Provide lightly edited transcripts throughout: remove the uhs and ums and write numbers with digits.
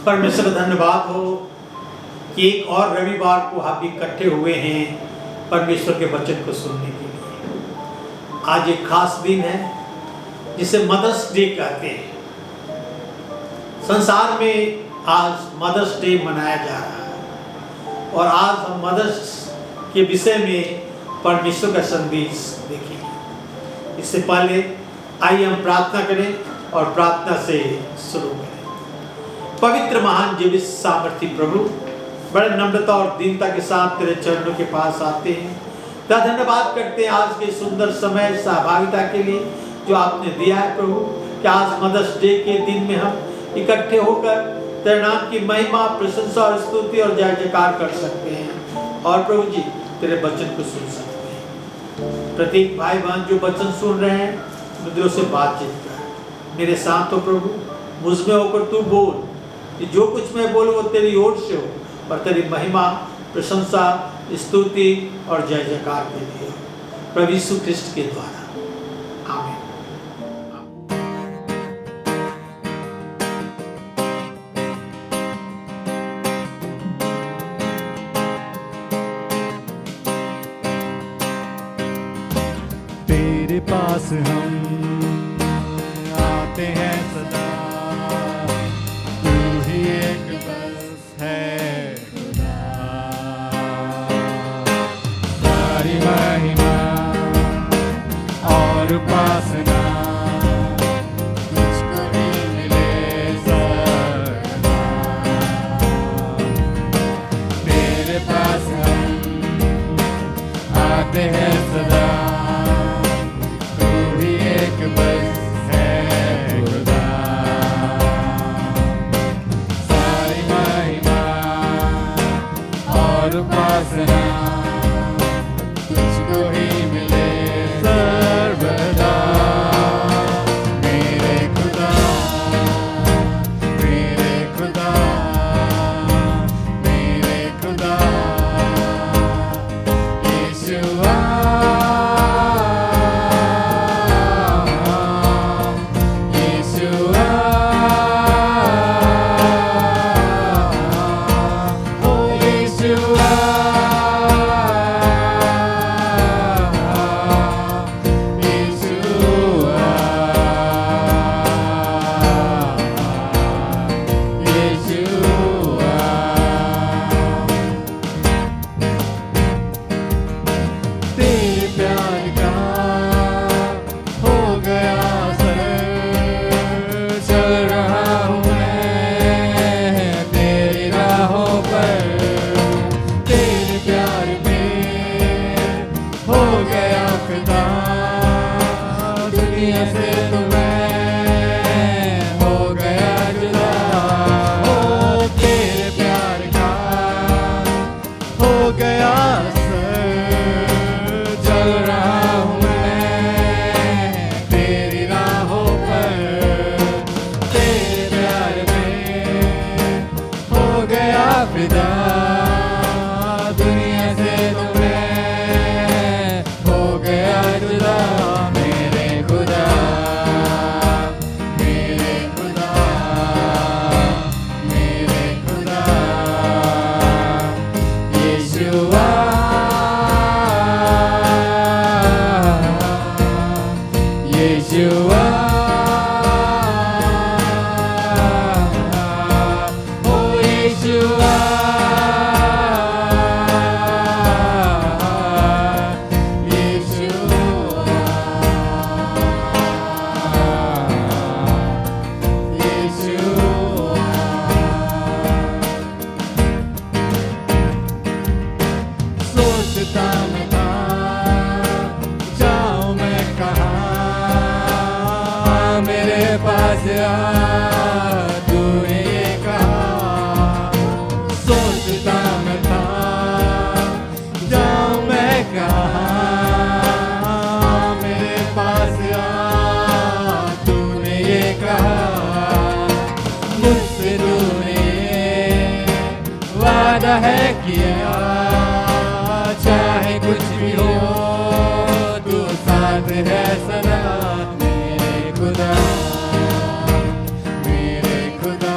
परमेश्वर का धन्यवाद हो कि एक और रविवार को हम इकट्ठे हुए हैं परमेश्वर के वचन को सुनने के लिए। आज एक खास दिन है जिसे मदर्स डे कहते हैं। संसार में आज मदर्स डे मनाया जा रहा है और आज हम मदर्स के विषय में परमेश्वर का संदेश देखेंगे। इससे पहले आइए हम प्रार्थना करें और प्रार्थना से शुरू करें। पवित्र महान जीवित सामर्थी प्रभु, बड़े नम्रता और दीनता के साथ तेरे चरणों के पास आते हैं। तेरा धन्यवाद करते हैं आज के सुंदर समय सहभागिता के लिए जो आपने दिया है प्रभु, कि आज मदर्स डे के दिन में हम इकट्ठे होकर तेरे नाम की महिमा, प्रशंसा और स्तुति और जय जयकार कर सकते हैं और प्रभु जी तेरे वचन को सुन सकते हैं। प्रत्येक भाई बहन जो वचन सुन रहे हैं, मुद्रों से बातचीत कर मेरे साथ हो प्रभु, मुझमें होकर तू बोल कि जो कुछ मैं बोलूँ वो तेरी ओर से हो और तेरी महिमा, प्रशंसा, स्तुति और जय जयकार के लिए प्रभु यीशु ख्रिस्ट के द्वारा, आमीन। तेरे पास हम आते हैं सदा, तू ही एक बस है खुदा। सारी महिमा और उपासना तुझको ही मिले सदा। तेरे पास हम आते हैं सदा, तुझको ही मिले सर्वदा। मेरे खुदा, मेरे खुदा, मेरे खुदा यीशुआ, यीशुआ, ओ यीशुआ। है किया चाहे कुछ भी हो, तू साथ है सदा। मेरे खुदा, मेरे खुदा,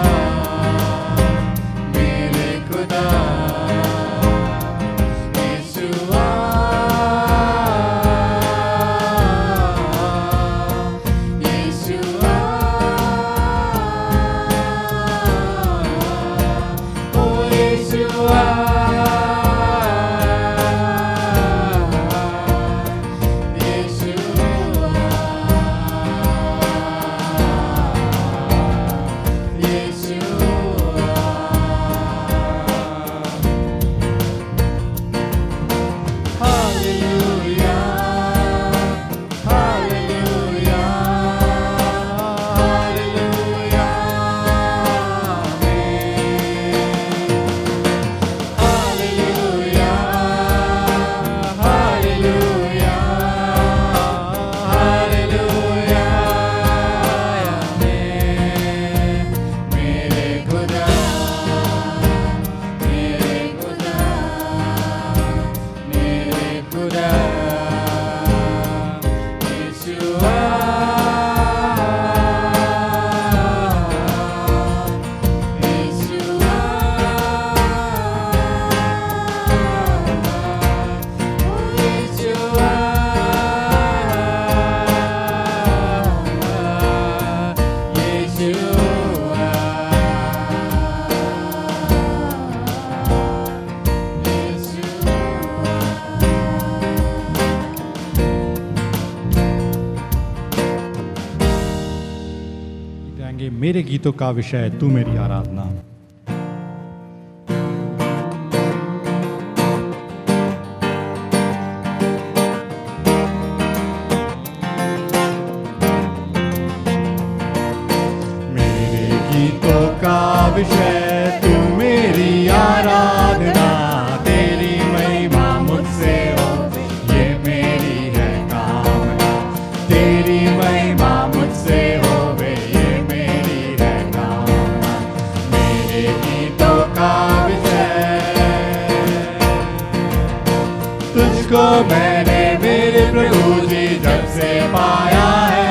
गाएंगे मेरे गीतों का विषय तू मेरी आराधना। मेरे गीतों का विषय तू मेरी आराधना, तेरी महिमा मुझसे हो ये मेरी है कामना, तेरी महिमा मुझसे हो ये मेरी है कामना। मेरे गीतों का विषय तुझको मैंने मेरे प्रभु जी जब से पाया है,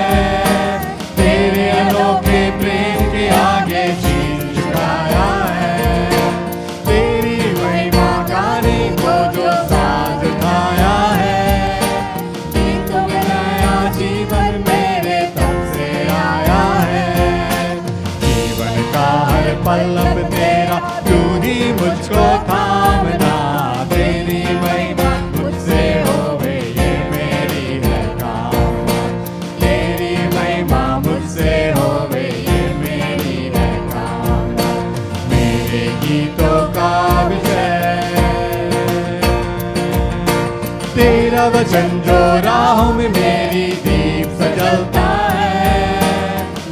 तेरे अनोखे प्रेम के आगे शीश झुकाया है, तेरी महिमा गाने को जो साथ उठाया है, गीतों में नया जीवन मेरे तन से आया है। जीवन का हर पल अब तेरा तू ही मुझको थामना, तेरी महिमा मुझसे होवे ये मेरी है कामना, तेरी महिमा मुझसे होवे ये मेरी है कामना। मेरे गीतों का विषय तेरा वचन जो राहों में मेरी दीप सजलता है,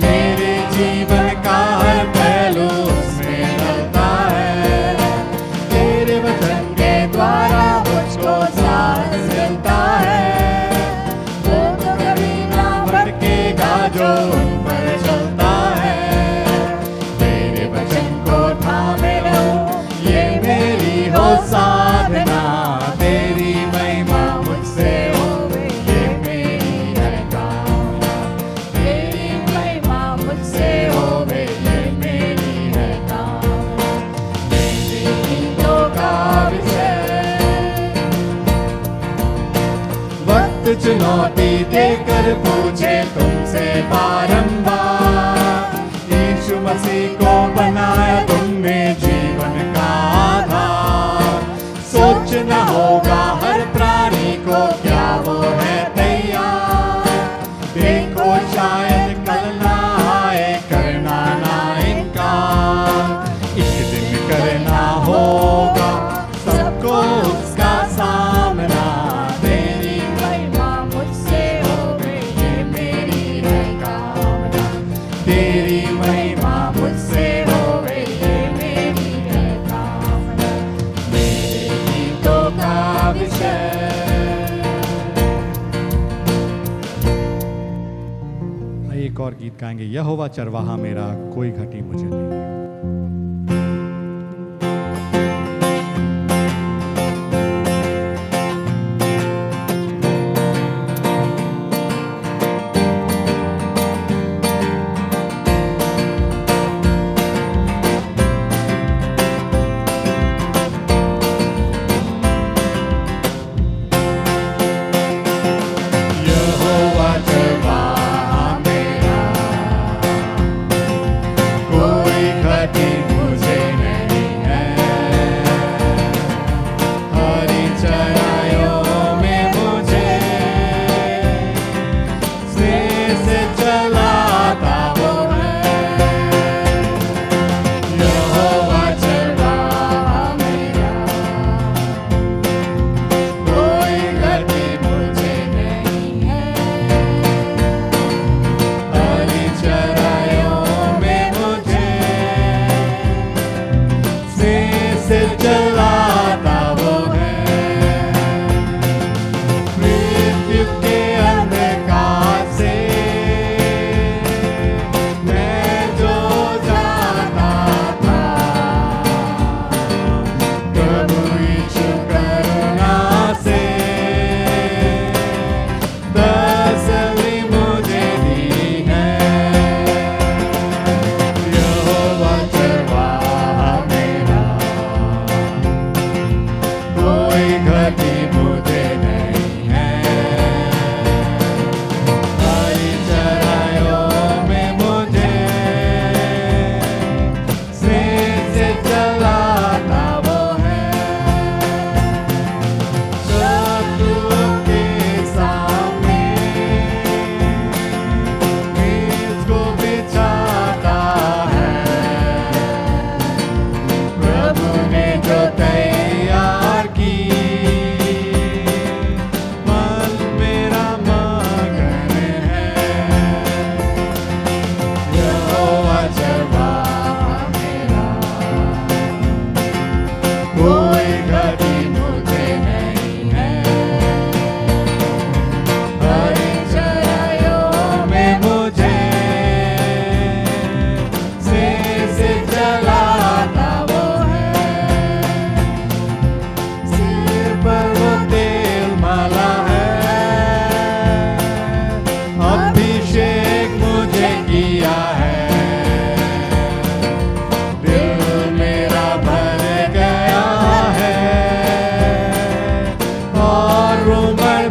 मेरे जीवन का हर पहलू उसमें ढलता है, तेरे वचन के द्वारा मुझको साथ मिलता है, वो तो कभी ना भटकेगा जो उन पर चलता है, तेरे वचन को थामे रहूं ये मेरी हो साधना, तेरी महिमा मुझसे होवे ये मेरी है कामना, तेरी महिमा मुझसे होवे ये मेरी है कामना। मेरे गीतों का विषय वक्त चुनौती देकर पूछे तुमसे बारंबार, यीशु मसीह को बनाया तुमने जीवन का आधार, सोचना होगा हर प्राणी को क्या वो है तैयार, देखो शायद कल ना आए करना ना इनकार, एक दिन करना होगा सबको उसका सामना, तेरी महिमा मुझसे होवे ये मेरी है कामना, तेरी महिमा मुझसे होवे ये मेरी है कामना। मेरे गीतों का विषय एक और गीत गाएंगे, यहोवा चरवाहा मेरा कोई घटी मुझे नहीं। यहोवा चरवाहा मेरा कोई घटी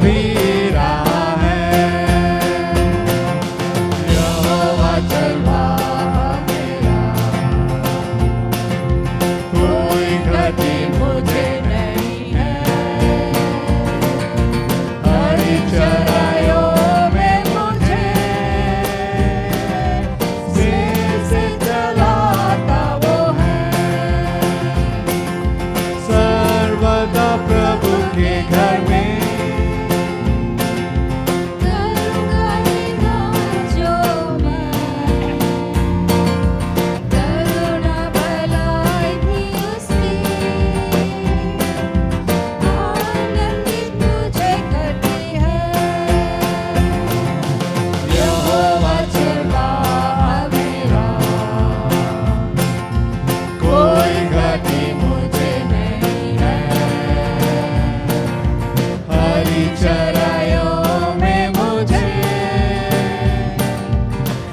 भी रहा है। यहोवा चरवाहा मेरा, कोई घटी मुझे नहीं है। हरी चराइयों में मुझे से चलाता वो है। सर्वदा प्रभु के घर में करूँगा निगाह जो मैं, करुणा भलाई भी उसकी आनंदित मुझे करती है। यहोवा चरवाहा मेरा, कोई घटी मुझे नहीं है। हरी चराइयों में मुझे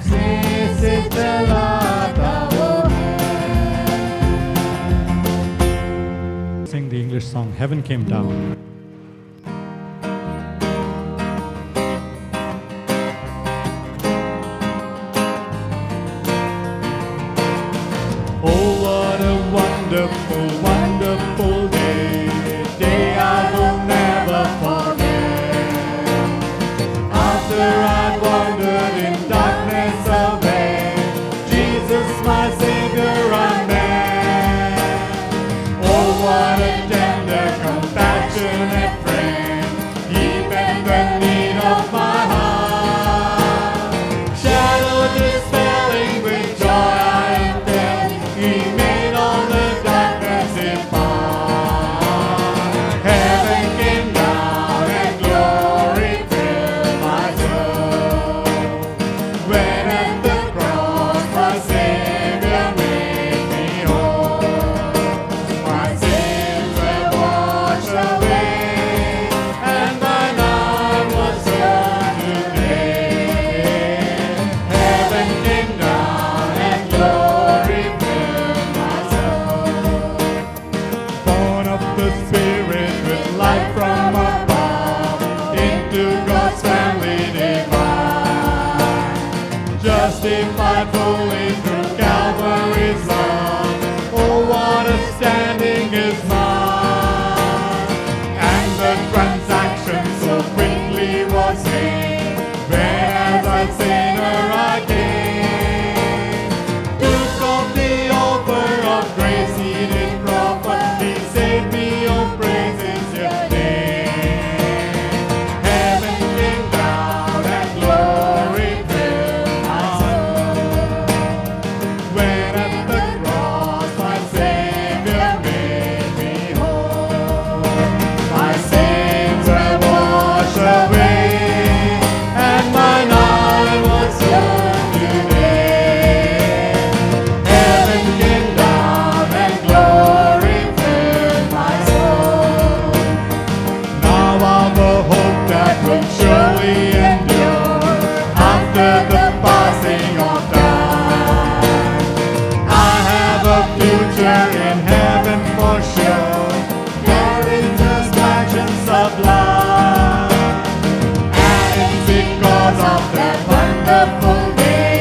से चलाता वो है। Sing the English song, Heaven Came Down. Oh, what a wonderful, wonderful day, day I will never forget. After I'd wandered in darkness away, Jesus my Savior I met. Oh, what a tender, compassionate friend, He met the need of my heart. Shadow dispelling with joy I am filled, He made all the darkness depart. Heaven came down and glory filled my soul. When at the cross my Savior made me whole. My sins were washed away, and my life was turned to day. Heaven came down and glory filled my soul. Born of the Spirit with light from above, into God's family divine. Justified fully through Calvary's love, oh what a standing is mine. And the transaction so quickly was made, whereas a sinner I came. Took off the offer of grace He did proffer, He saved me, oh praise His name. Heaven came down and glory filled my soul. When at the cross my Savior made me whole. My sins were washed away, and my life was turned to day. Heaven came down and glory filled my soul. Now I've a hope that will surely endure after the passing of time. I have a future in heaven for sure, there is just passion sublime. And it's because of that wonderful day,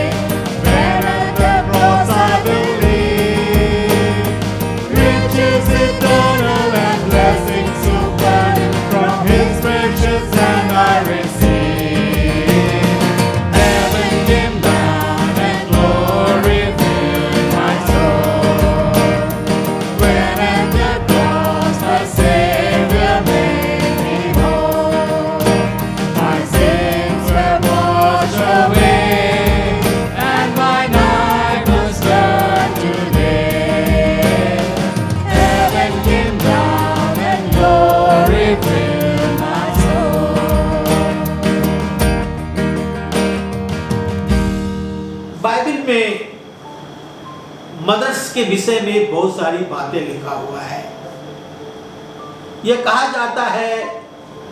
when at the cross I believe, riches eternal and blessings supernal from His precious hand I receive. Heaven came down and glory filled my soul. When at the cross my Savior made me whole. My sins were washed away, and my night was turned to day. Heaven came down and glory filled my soul. Bible में mother's के विषय में बहुत सारी बातें लिखा हुआ है। यह कहा जाता है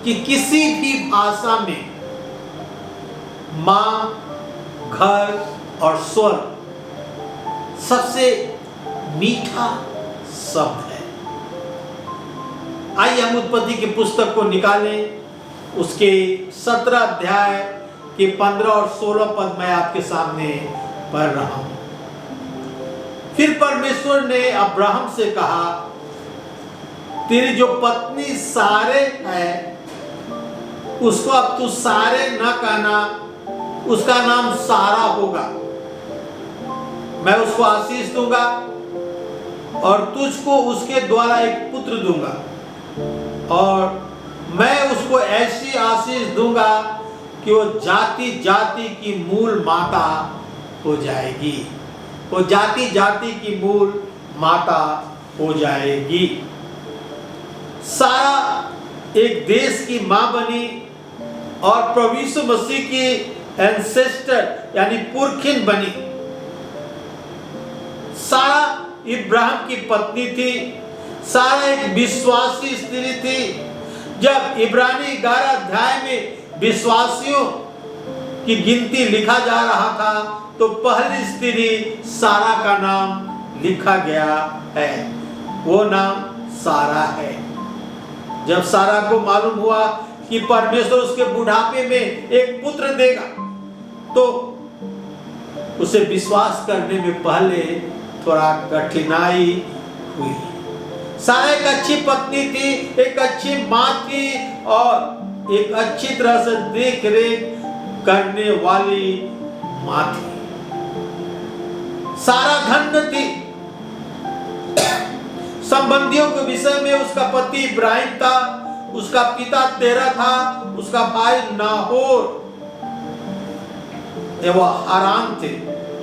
कि किसी भी भाषा में माँ, घर और स्वर सबसे मीठा शब्द है। आइए हम उत्पत्ति की पुस्तक को निकालें उसके 17 अध्याय के 15 और 16 पद मैं आपके सामने पढ़ रहा हूं। फिर परमेश्वर ने अब्राहम से कहा, तेरी जो पत्नी सारे है उसको अब तू सारे न कहना, उसका नाम सारा होगा। मैं उसको आशीष दूंगा और तुझको उसके द्वारा एक पुत्र दूंगा, और मैं उसको ऐसी आशीष दूंगा कि वो जाति जाति की मूल माता हो जाएगी। वो जाति जाति की मूल माता हो जाएगी। सारा एक देश की मां बनी और प्रभु यीशु मसीह की एंसेस्टर यानी पुरखिन बनी। सारा इब्राहिम की पत्नी थी। सारा एक विश्वासी स्त्री थी। जब इब्रानी 11 अध्याय में विश्वासियों की गिनती लिखा जा रहा था तो पहली स्त्री सारा का नाम लिखा गया है। वो नाम सारा है। जब सारा को मालूम हुआ कि परमेश्वर उसके बुढ़ापे में एक पुत्र देगा तो उसे विश्वास करने में पहले थोड़ा कठिनाई हुई। सारा एक अच्छी पत्नी थी, एक अच्छी मां थी और एक अच्छी तरह से देख रेख करने वाली मां थी। सारा धन्य थी। संबंधियों के विषय में उसका पति इब्राहिम था, उसका पिता तेरह था, उसका भाई नाहोर एवं हारान थे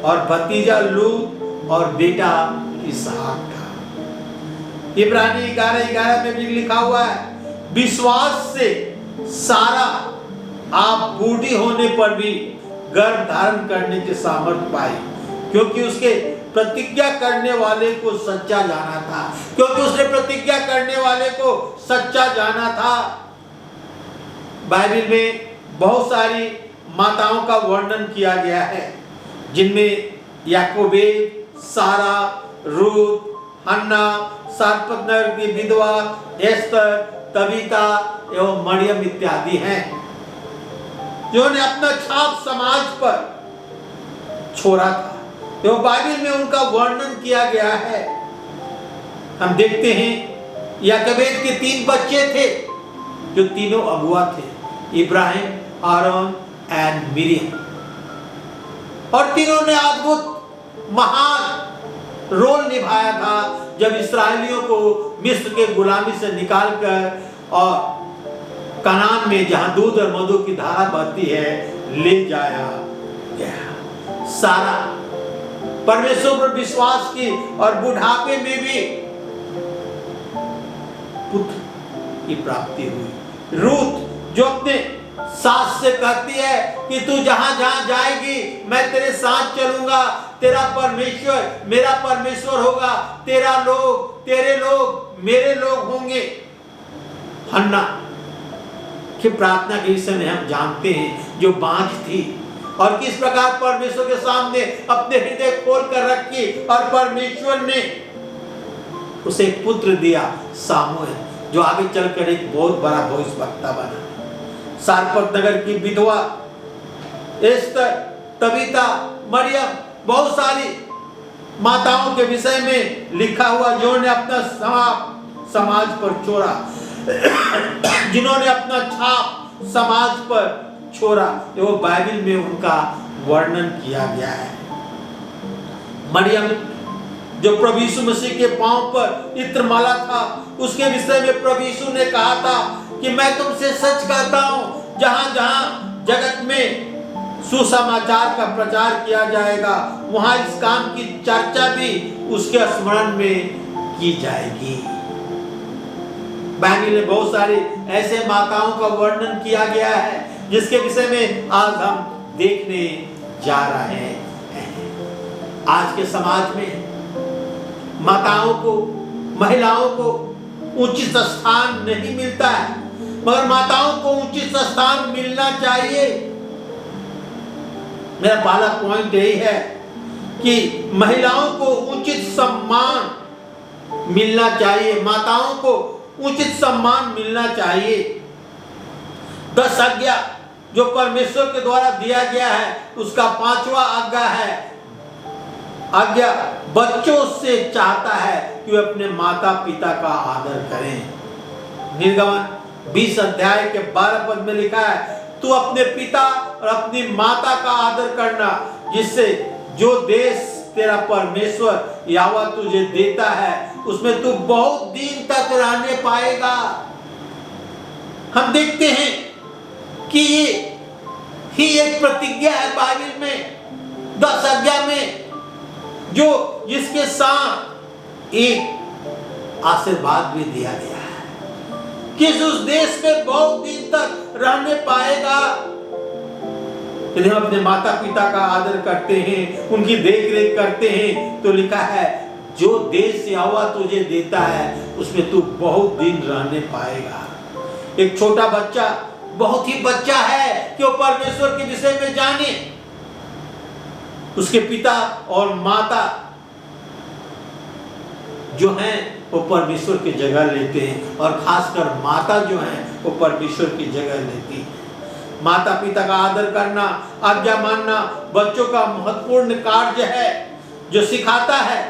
और भतीजा लूत और बेटा इसहाक था। इब्रानी 11:11 में भी लिखा हुआ है, विश्वास से सारा आप बूढ़ी होने पर भी गर्भ धारण करने की सामर्थ्य पाई, क्योंकि उसके प्रतिज्ञा करने वाले को सच्चा जाना था। क्योंकि उसने प्रतिज्ञा करने वाले को सच्चा जाना था। बाइबल में बहुत सारी माताओं का वर्णन किया गया है, जिनमें याकोबेद, सारा, रूत, हन्ना, सारपतनगर की विधवा, एस्तर, तबीता एवं मरियम इत्यादि हैं, जिन्होंने अपना छाप समाज पर छोड़ा था। तो बाइबल में उनका वर्णन किया गया है। हम देखते हैं याकोबेद के 3 बच्चे थे जो तीनों अगुआ थे, इब्राहिम, आरोन एंड मिरियम, और तीनों ने अद्भुत महान रोल निभाया था जब इस्राएलियों को मिस्र के गुलामी से निकालकर और कनान में जहां दूध और मधु की धारा बहती है ले जाया गया। सारा परमेश्वर पर विश्वास की और बुढ़ापे में भी पुत्र की प्राप्ति हुई। रूत जो अपने सास से कहती है कि तू जहां जहां जाएगी मैं तेरे साथ चलूंगा, तेरा परमेश्वर मेरा परमेश्वर होगा, तेरा लोग तेरे लोग मेरे लोग होंगे। हन्ना की प्रार्थना के विषय में हम जानते हैं, जो बांझ थी और किस प्रकार परमेश्वर के सामने अपने हृदय खोल कर रखी और परमेश्वर ने उसे एक पुत्र दिया, सामुएल, जो आगे चलकर एक बहुत बड़ा भविष्यवक्ता बना। सारपतनगर की विधवा, एस्तर, तबीता, मरियम, बहुत सारी माताओं के विषय में लिखा हुआ जिन्होंने अपना समाज पर छोड़ा, जिन्होंने अपना छाप समाज पर छोड़ा, वो बाइबल में उनका वर्णन किया गया है। मरियम जो प्रभु यीशु मसीह के पांव पर इत्रमाला था, उसके विषय में प्रभु यीशु ने कहा था कि मैं तुमसे सच कहता हूं, जहां जहां जगत में सुसमाचार का प्रचार किया जाएगा वहां इस काम की चर्चा भी उसके स्मरण में की जाएगी। बाइबल में बहुत सारे ऐसे माताओं का वर्णन किया गया है जिसके विषय में आज हम देखने जा रहे हैं। आज के समाज में माताओं को, महिलाओं को उचित स्थान नहीं मिलता है, मगर माताओं को उचित स्थान मिलना चाहिए। मेरा पहला पॉइंट यही है कि महिलाओं को उचित सम्मान मिलना चाहिए, माताओं को उचित सम्मान मिलना चाहिए। 10 आज्ञा जो परमेश्वर के द्वारा दिया गया है, उसका 5वां आज्ञा है, आज्ञा बच्चों से चाहता है कि वे अपने माता पिता का आदर करें। निर्गमन 20 अध्याय के 12 पद में लिखा है, तू अपने पिता और अपनी माता का आदर करना, जिससे जो देश तेरा परमेश्वर यहोवा तुझे देता है उसमें तू बहुत दिन तक रहने पाएगा। हम देखते हैं कि ये ही एक प्रतिज्ञा है बाइबल में 10 आज्ञा में, जो जिसके साथ एक आशीर्वाद भी दिया गया है कि उस देश में बहुत दिन तक रहने पाएगा। यदि हम अपने माता पिता का आदर करते हैं, उनकी देख रेख करते हैं, तो लिखा है जो देश यहोवा तुझे देता है उसमें तू बहुत दिन रहने पाएगा। एक छोटा बच्चा बहुत ही बच्चा है कि वो परमेश्वर के विषय में जाने। उसके पिता और माता जो हैं वो परमेश्वर की जगह लेते हैं, और खासकर माता जो है वो परमेश्वर की जगह लेती है। माता पिता का आदर करना, आज्ञा मानना बच्चों का महत्वपूर्ण कार्य है, जो सिखाता है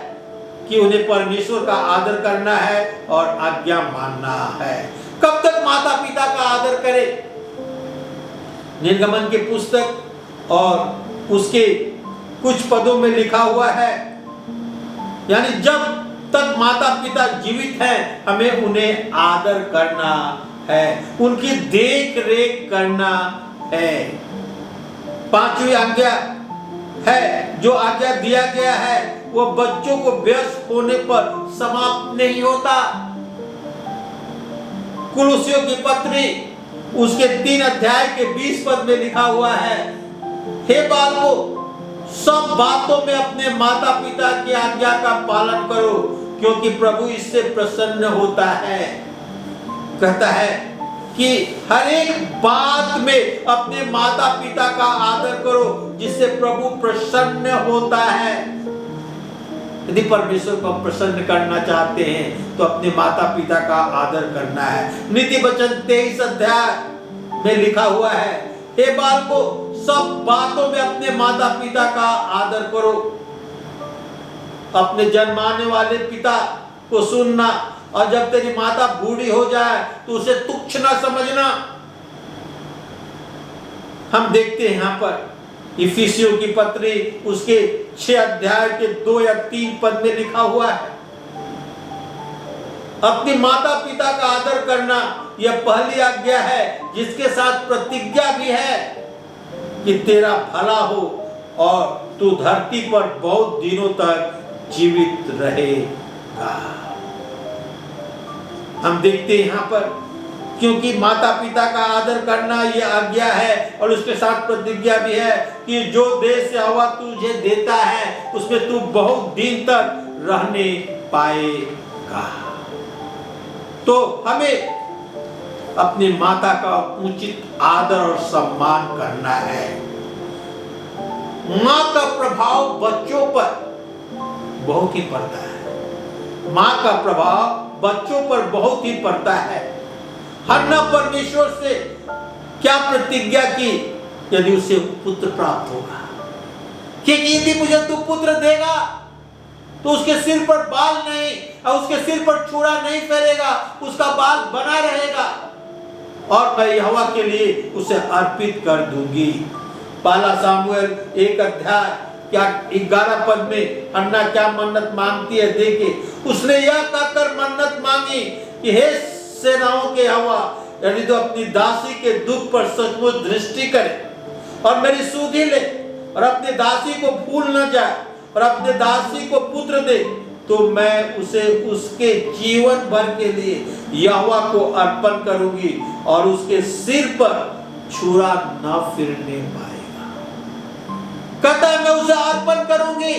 कि उन्हें परमेश्वर का आदर करना है और आज्ञा मानना है। कब तक माता पिता का आदर करें? निर्गमन की पुस्तक और उसके कुछ पदों में लिखा हुआ है, यानी जब तक माता पिता जीवित हैं हमें उन्हें आदर करना है, उनकी देख रेख करना है। 5वीं आज्ञा है, जो आज्ञा दिया गया है वो बच्चों को वयस्क होने पर समाप्त नहीं होता। कुलुसियों की पत्री उसके 3 अध्याय के 20 पद में लिखा हुआ है, हे बालकों, सब बातों में अपने माता पिता की आज्ञा का पालन करो, क्योंकि प्रभु इससे प्रसन्न होता है। कहता है कि हर एक बात में अपने माता पिता का आदर करो, जिससे प्रभु प्रसन्न होता है। यदि परमेश्वर को प्रसन्न करना चाहते हैं तो अपने माता पिता का आदर करना है। नीति वचन 23 अध्याय में लिखा हुआ है, हे बालकों, सब बातों में अपने माता पिता का आदर करो। अपने जन्माने वाले पिता को सुनना, और जब तेरी माता बूढ़ी हो जाए तो उसे तुच्छ ना समझना। हम देखते हैं यहाँ पर इफिसियों की पत्री उसके 6 अध्याय के 2 या 3 पद में लिखा हुआ है, अपनी माता पिता का आदर करना यह पहली आज्ञा है, जिसके साथ प्रतिज्ञा भी है कि तेरा भला हो और तू धरती पर बहुत दिनों तक जीवित रहेगा। हम देखते हैं यहाँ पर, क्योंकि माता पिता का आदर करना यह आज्ञा है और उसके साथ प्रतिज्ञा भी है कि जो देश यहोवा तुझे देता है उसमें तू बहुत दिन तक रहने पाएगा। तो हमें अपनी माता का उचित आदर और सम्मान करना है। माँ का प्रभाव बच्चों पर बहुत ही पड़ता है। माँ का प्रभाव बच्चों पर बहुत ही पड़ता है। हन्ना परमेश्वर से क्या प्रतिज्ञा की? यदि उसे पुत्र प्राप्त होगा, कि यदि मुझे तू पुत्र देगा तो उसके सिर पर बाल नहीं और उसके सिर पर छुरा नहीं फैलेगा, उसका बाल बना रहेगा और मैं यहोवा के लिए उसे अर्पित कर दूंगी। पहला सामुएल 1 अध्याय क्या 11 पद में हन्ना क्या मन्नत मांगती है, देखे। उसने यह कहकर मन्नत मांगी कि हे सेनाओं के यहोवा, यदि तो अपनी दासी के दुख पर सचमुच दृष्टि करे और मेरी सुधि ले और अपनी दासी को भूल न जाए और अपने दासी को पुत्र दे, तो मैं उसे उसके जीवन भर के लिए यहोवा को अर्पण करूंगी और उसके सिर पर छुरा न फिरने पाएगा। कहता है मैं उसे अर्पण करूंगी,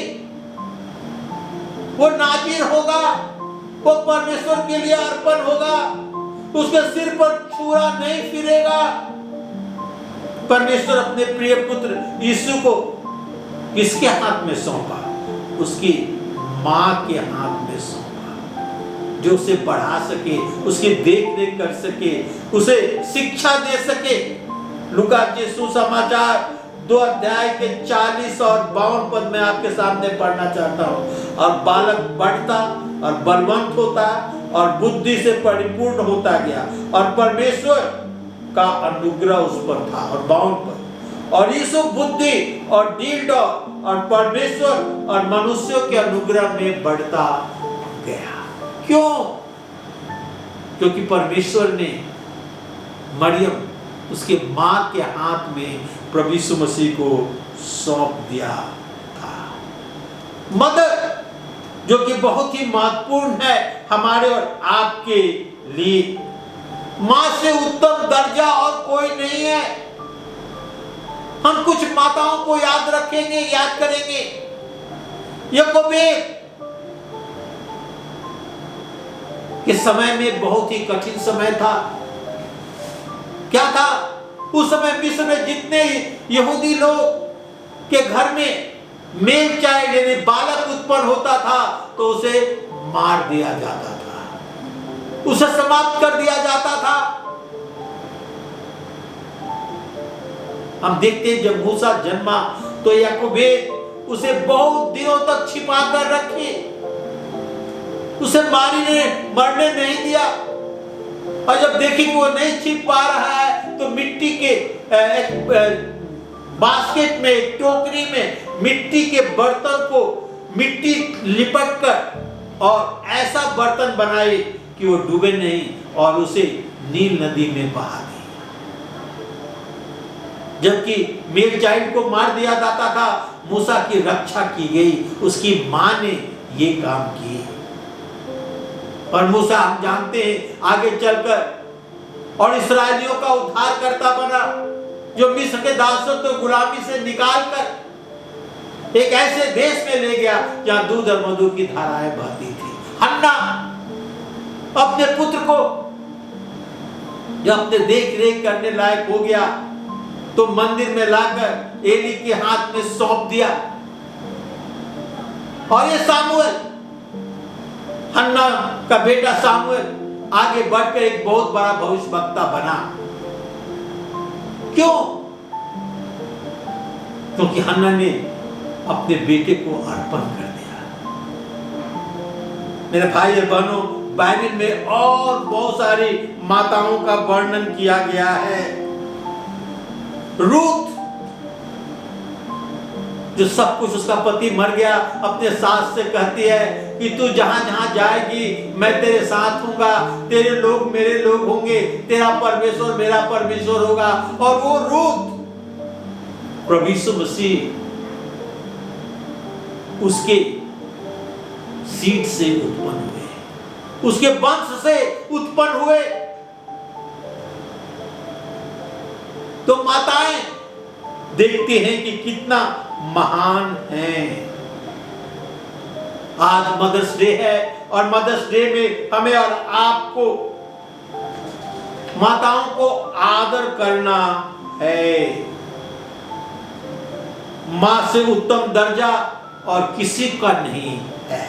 वो नाज़ीर होगा, वो परमेश्वर के लिए अर्पण होगा, उसके सिर पर छुरा नहीं फिरेगा। परमेश्वर अपने प्रिय पुत्र यीशु को किसके हाथ में सौंपा? उसकी मां के हाथ में सौंपा। जो उसे बढ़ा सके, उसकी देख रेख कर सके, उसे शिक्षा दे सके। लूका के सुसमाचार 2 अध्याय के 40 और 52 पद में आपके सामने पढ़ना चाहता हूँ। और बालक बढ़ता और बलवंत होता और बुद्धि से परिपूर्ण होता गया और परमेश्वर का अनुग्रह उस पर था। और 52 पद, और यीशु बुद्धि और दृढ़ और परमेश्वर और मनुष्यों के अनुग्रह में बढ़ता गया। क्यों? क्योंकि परमेश्वर ने मरियम उसके मां के हाथ में प्रभु यीशु मसीह को सौंप दिया था। मदर, जो कि बहुत ही महत्वपूर्ण है हमारे और आपके लिए। मां से उत्तम दर्जा और कोई नहीं है। हम कुछ माताओं को याद रखेंगे, याद करेंगे। याकूब के समय में बहुत ही कठिन समय था। क्या था? उस समय मिस्र में जितने यहूदी लोग के घर में मेल चाइल्ड यानी बालक उत्पन्न होता था तो उसे मार दिया जाता था, उसे समाप्त कर दिया जाता था। हम देखते हैं जब मूसा जन्मा तो याकूब उसे बहुत दिनों तक छिपा कर रखे, उसे मरने नहीं दिया। और जब देखी कि वो नहीं छिप पा रहा है तो मिट्टी के एक बास्केट में, टोकरी में मिट्टी के बर्तन को मिट्टी लिपट कर और ऐसा बर्तन बनाए कि वो डूबे नहीं और उसे नील नदी में बहा दी। जबकि मेल चाइल्ड को मार दिया जाता था, मूसा की रक्षा की गई, उसकी मां ने ये काम किए। और मूसा हम जानते हैं आगे चलकर और इस्राएलियों का उद्धार करता बना, जो मिस्र के दासत्व गुलामी से निकालकर एक ऐसे देश में ले गया जहां दूध और मधु की धाराएं बहती थी। हन्ना अपने पुत्र को जब अपने देख रेख करने लायक हो गया तो मंदिर में लाकर एली के हाथ में सौंप दिया। और ये सामुएल, हन्ना का बेटा सामुएल आगे बढ़कर एक बहुत बड़ा भविष्यवक्ता बना। क्यों? क्योंकि हन्ना ने अपने बेटे को अर्पण कर दिया। मेरे भाई और बहनों, बाइबल में और बहुत सारी माताओं का वर्णन किया गया है। रूथ, जो सब कुछ उसका पति मर गया, अपने सास से कहती है कि तू जहां जहां जाएगी मैं तेरे साथ हूंगा, तेरे लोग मेरे लोग होंगे, तेरा परमेश्वर मेरा परमेश्वर होगा। और वो रूथ प्रभु यीशु मसीह उसके सीड से उत्पन्न हुए, उसके वंश से उत्पन्न हुए। तो माताएं देखती हैं कि कितना महान है। आज मदर्स डे है और मदर्स डे में हमें और आपको माताओं को आदर करना है। मां से उत्तम दर्जा और किसी का नहीं है।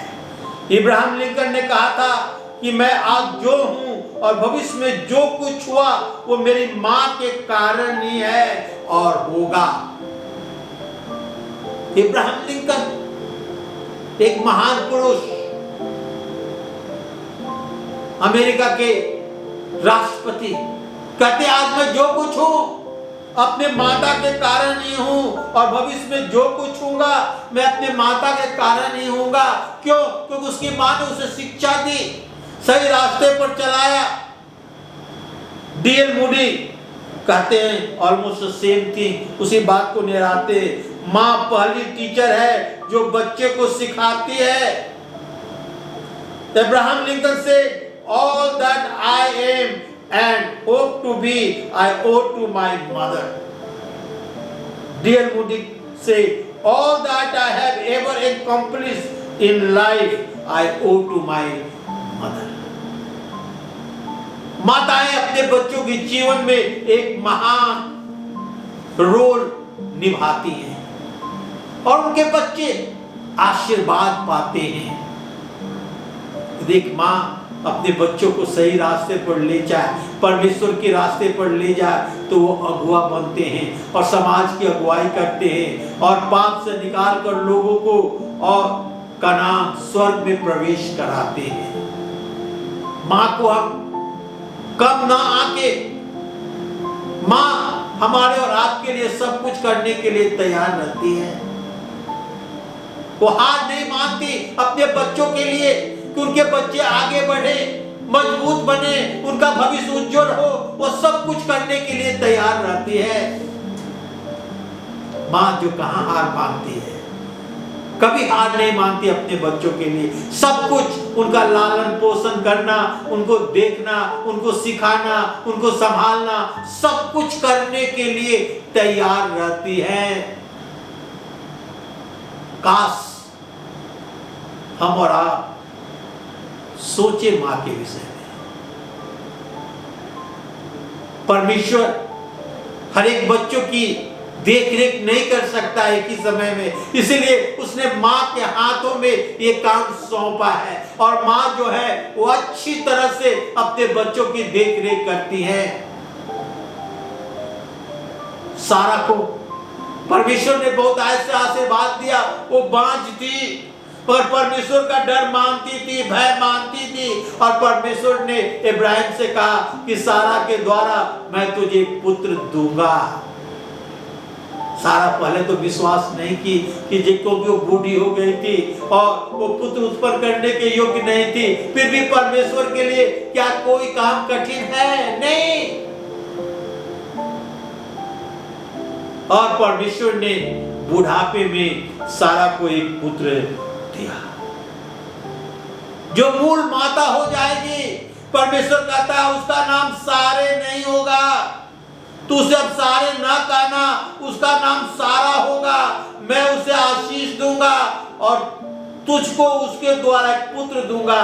इब्राहिम लिंकन ने कहा था कि मैं आज जो हूं और भविष्य में जो कुछ हुआ वो मेरी मां के कारण ही है और होगा। इब्राहिम लिंकन एक महान पुरुष, अमेरिका के राष्ट्रपति, कहते आज मैं जो कुछ हूं अपने माता के कारण ही हूं और भविष्य में जो कुछ होगा मैं अपने माता के कारण ही होगा। क्यों? क्योंकि उसकी मां ने उसे शिक्षा दी, सही रास्ते पर चलाया। डीएल मूडी कहते हैं ऑलमोस्ट सेम थिंग, उसी बात को निराते। मां पहली टीचर है जो बच्चे को सिखाती है। अब्राहम लिंकन से all that I am and hope to be I owe to my mother. D.L. Moody say all that I have ever accomplished in life I owe to my mother. माताएं अपने बच्चों के जीवन में एक महान role निभाती हैं और उनके बच्चे आशीर्वाद पाते हैं। एक मां अपने बच्चों को सही रास्ते पर ले जाए, परमेश्वर के रास्ते पर ले जाए, तो वो अगुआ बनते हैं और समाज की अगुवाई करते हैं और पाप से निकाल कर लोगों को और कनान स्वर्ग में प्रवेश कराते हैं। माँ को हम कम ना आके, माँ हमारे और आपके लिए सब कुछ करने के लिए तैयार रहती है। वो हार नहीं मानती अपने बच्चों के लिए कि उनके बच्चे आगे बढ़े, मजबूत बने, उनका भविष्य उज्जवल हो। वो सब कुछ करने के लिए तैयार रहती है। माँ जो कहाँ हार मानती है, कभी हार नहीं मानती अपने बच्चों के लिए। सब कुछ उनका लालन पोषण करना, उनको देखना, उनको सिखाना, उनको संभालना, सब कुछ करने के लिए तैयार रहती है। काश हम और आप सोचे मां के विषय में। परमेश्वर हर एक बच्चों की देख रेख नहीं कर सकता एक ही समय में, इसलिए उसने मां के हाथों में ये काम सौंपा है और मां जो है वो अच्छी तरह से अपने बच्चों की देख रेख करती है। सारा को परमेश्वर ने बहुत ऐसा आशीर्वाद दिया। वो बांझ थी पर परमेश्वर का डर मानती थी, भय मानती थी और परमेश्वर ने इब्राहिम से कहा कि सारा के द्वारा मैं तुझे पुत्र दूंगा। सारा पहले तो विश्वास नहीं की कि क्योंकि वो बूढ़ी हो गई थी और वो पुत्र उत्पन्न करने के योग्य नहीं थी, फिर भी परमेश्वर के लिए क्या कोई काम कठिन है? नहीं। और परमेश्वर ने बुढ़ापे में सारा को एक पुत्र दिया जो मूल माता हो जाएगी। परमेश्वर कहता है उसका नाम सारे नहीं होगा, तू उसे अब सारे ना कहना, उसका नाम सारा होगा। मैं उसे आशीष दूंगा और तुझको उसके द्वारा एक पुत्र दूंगा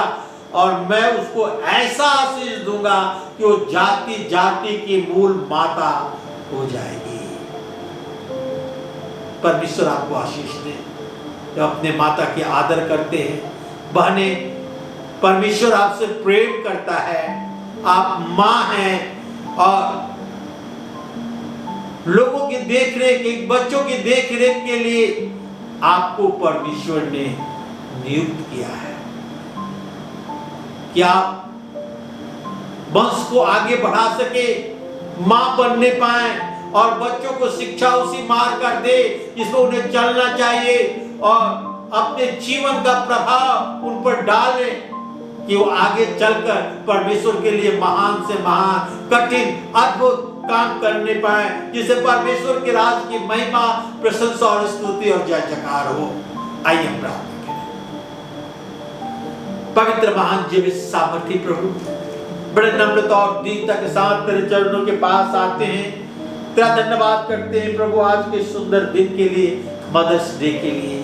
और मैं उसको ऐसा आशीष दूंगा कि वो जाति जाति की मूल माता हो जाएगी। परमेश्वर आपको आशीष दे। जब अपने माता की आदर करते हैं, बहने, परमेश्वर आपसे प्रेम करता है। आप मां हैं और लोगों की देखरेख, एक बच्चों की देखरेख के लिए आपको परमेश्वर ने नियुक्त किया है कि आप वंश को आगे बढ़ा सके, मां बनने पाए और बच्चों को शिक्षा उसी मार्ग कर दे जिसमें उन्हें चलना चाहिए और अपने जीवन का प्रभाव उन पर डाले कि वो आगे चलकर परमेश्वर के लिए महान से महान, कठिन, अद्भुत काम करने पाए, जिसे परमेश्वर के राज की महिमा, प्रशंसा और स्तुति और जय जयकार हो। आइए हम प्रार्थना करें। पवित्र महान जीवित सामर्थी प्रभु, बड़े नम्रता और दीनता के साथ तेरे चरणों के पास आते हैं। तेरा धन्यवाद करते हैं प्रभु आज के सुंदर दिन के लिए, मदर्स डे के लिए।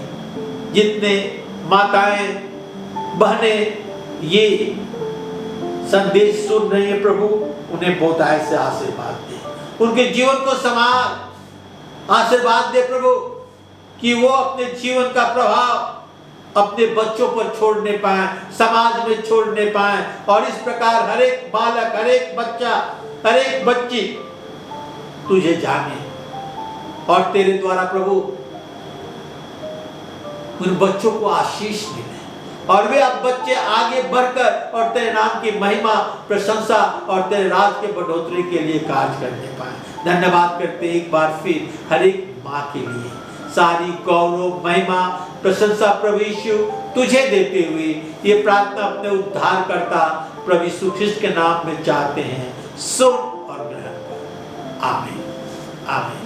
जितने माताएं बहनें ये संदेश सुन रही हैं प्रभु, उन्हें बहुत ऐसे आशीर्वाद दे, उनके जीवन को संभाल, आशीर्वाद दे प्रभु कि वो अपने जीवन का प्रभाव अपने बच्चों पर छोड़ने पाए, समाज में छोड़ने पाए और इस प्रकार हर एक बालक, हर एक बच्चा, हर एक बच्ची तुझे जाने और तेरे द्वारा प्रभु उन बच्चों को आशीष मिले और वे अब बच्चे आगे बढ़कर और तेरे नाम की महिमा, प्रशंसा और तेरे राज के बढ़ोतरी के लिए कार्य करने पाए। धन्यवाद करते एक बार फिर हर एक माँ के लिए। सारी गौरव, महिमा, प्रशंसा प्रभु यीशु तुझे देते हुए ये प्रार्थना अपने उद्धारकर्ता प्रभु यीशु ख्रिस्त के नाम में चाहते हैं। सुन और ग्रहण कर। आमीन, आमीन।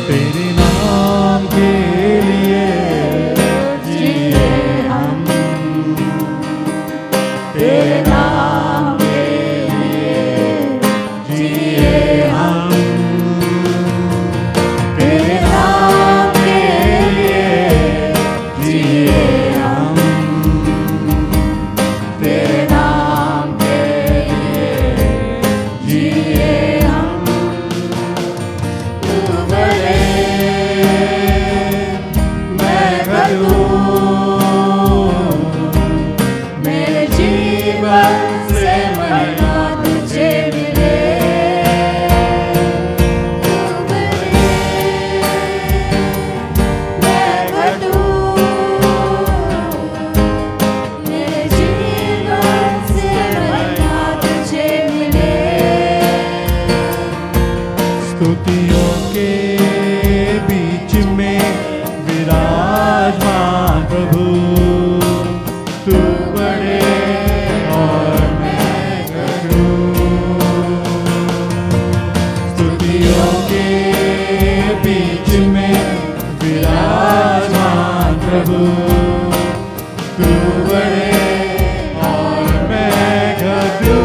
तेरे नाम के लिए जिए हम, तेरे नाम के लिए जिए हम, तेरे नाम के लिए प्रभु तू बड़े और मैं घटूं। स्तुतियों के बीच में विराजमान प्रभु तू बड़े और मैं घटूं।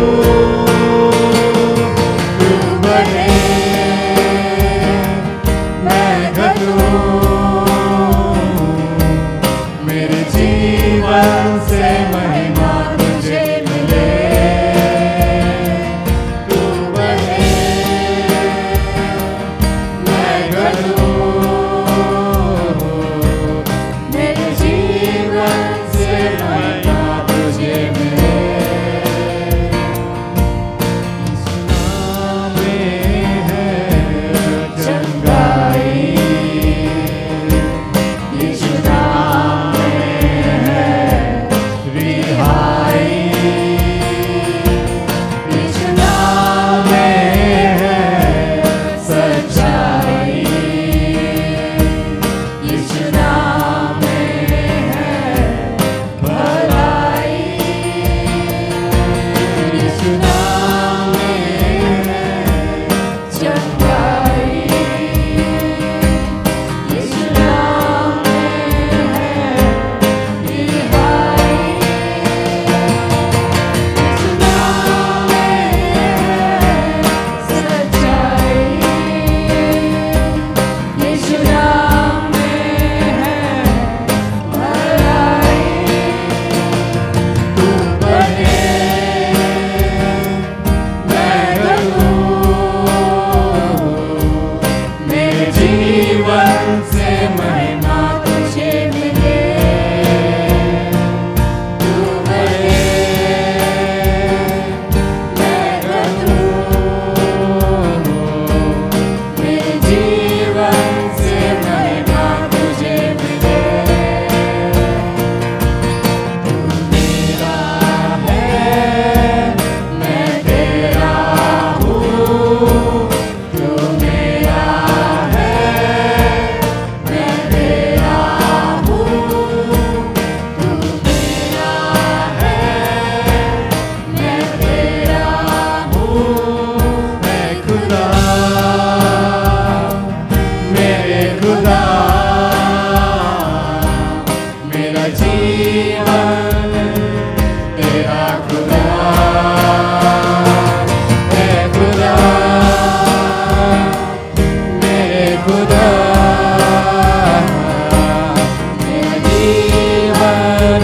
तू बड़े मैं घटूं। मेरे जीवन से महिमा तुझे मिले। तू बड़े मैं घटूं। मेरे जीवन से महिमा तुझे मिले। इस नाम में है चंगाई। इस नाम में है रिहाई। इस नाम में है सच्चाई। इस नाम में है भलाई। इस नाम में है चंगाई। इस नाम में है रिहाई। इस नाम में है सच्चाई। इस नाम में है भलाई। तू बड़े मैं घटूं। मेरे जीवन से महिमा तुझे मिले। तू बड़े मैं घटूं। मेरे जीवन से महिमा तुझे मिले। तू मेरा है मैं तेरा हूँ। तू मेरा है मैं तेरा हूँ। तू मेरा है मैं तेरा हूँ। मैं खुदा मेरे खुदा मेरा जीवन तेरा खुदा है। खुदा मेरे खुदा मेरा जीवन